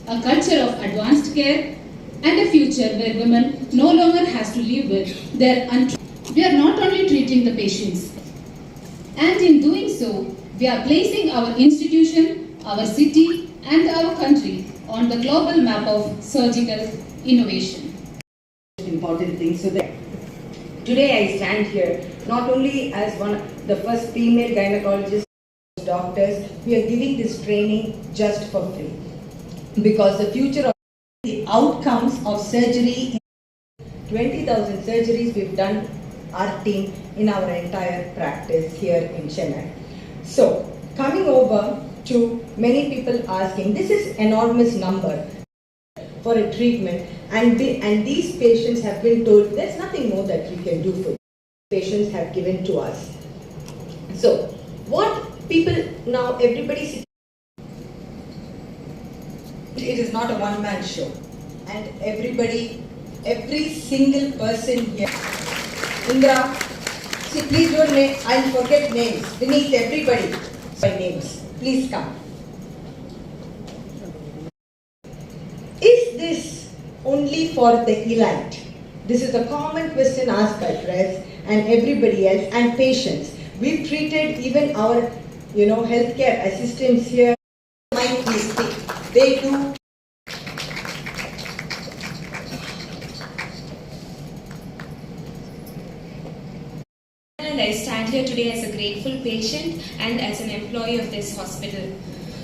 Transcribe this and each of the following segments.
a culture of advanced care, and a future where women no longer has to live with their We are not only treating the patients, and in doing so, we are placing our institution, our city, and our country on the global map of surgical innovation. Important things. So that today I stand here not only as the first female gynecologist doctors. We are giving this training just for free because the future of the outcomes of surgery, 20,000 surgeries we've done, our team, in our entire practice here in Chennai. So coming over to many people asking, this is enormous number for a treatment, and these patients have been told there's nothing more that we can do for you. Patients have given to us. So what people now, everybody, it is not a one-man show, and every single person here. Indra, see, please don't name, I'll forget names. Beneath everybody by names. Please come. Is this only for the elite? This is a common question asked by press and everybody else and patients. We've treated even our, healthcare assistants here. They do. And I stand here today as a grateful patient and as an employee of this hospital.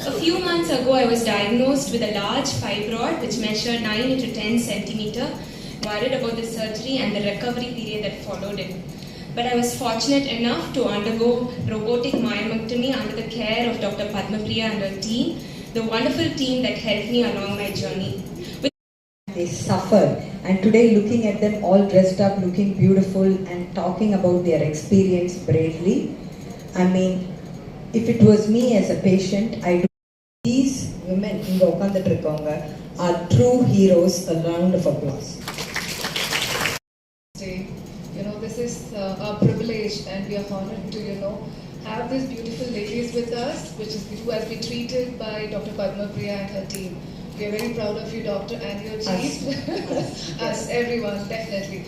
A few months ago, I was diagnosed with a large fibroid which measured 9 into 10 centimeter. Worried about the surgery and the recovery period that followed it. But I was fortunate enough to undergo robotic myomectomy under the care of Dr. Padmapriya and her team, the wonderful team that helped me along my journey. They suffer, and today looking at them all dressed up, looking beautiful and talking about their experience bravely. I mean, if it was me as a patient, these women in Okandhatrikkonga are true heroes. A round of applause. This is our privilege, and we are honored to, have these beautiful ladies with us, who has been treated by Dr. Padmapriya and her team. We are very proud of you, Doctor, and your chief. Us, everyone, definitely.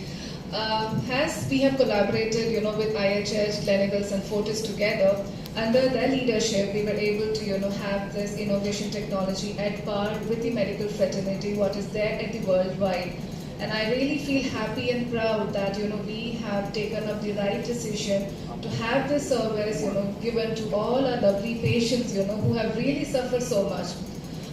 As we have collaborated, with IHH, Gleneagles, and Fortis together, under their leadership, we were able to, have this innovation technology at par with the medical fraternity, what is there at the worldwide. And I really feel happy and proud that, we have taken up the right decision to have this service, given to all our lovely patients, who have really suffered so much.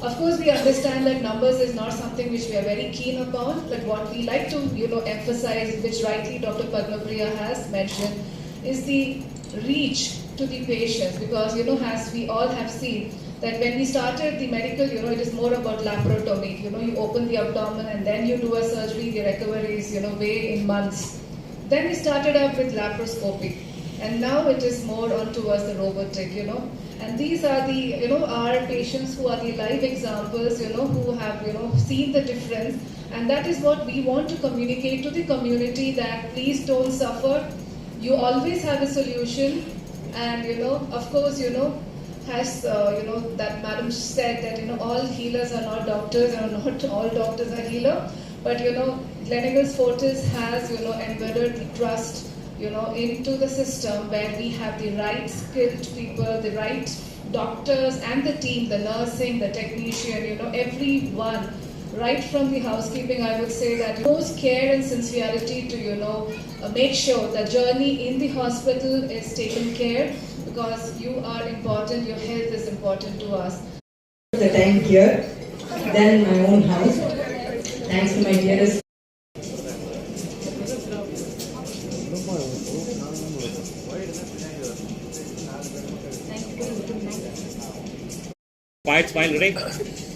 Of course, we understand that numbers is not something which we are very keen upon, but what we like to, emphasize, which rightly Dr. Padmapriya has mentioned, is the reach to the patients, because, as we all have seen, that when we started the medical, it is more about laparotomy. You open the abdomen and then you do a surgery, the recovery is, way in months. Then we started up with laparoscopy, and now it is more on towards the robotic, And these are the, our patients who are the live examples, who have, seen the difference. And that is what we want to communicate to the community, that please don't suffer. You always have a solution. And, of course, as that madam said that, all healers are not doctors, and not all doctors are healer. But, Gleneagles Fortis has, embedded the trust, into the system where we have the right skilled people, the right doctors and the team, the nursing, the technician, everyone, right from the housekeeping, I would say that most care and sincerity to, make sure the journey in the hospital is taken care, because you are important, your health is important to us. The time here, then in my own house, thanks to my dearest. Quiet smile, ready?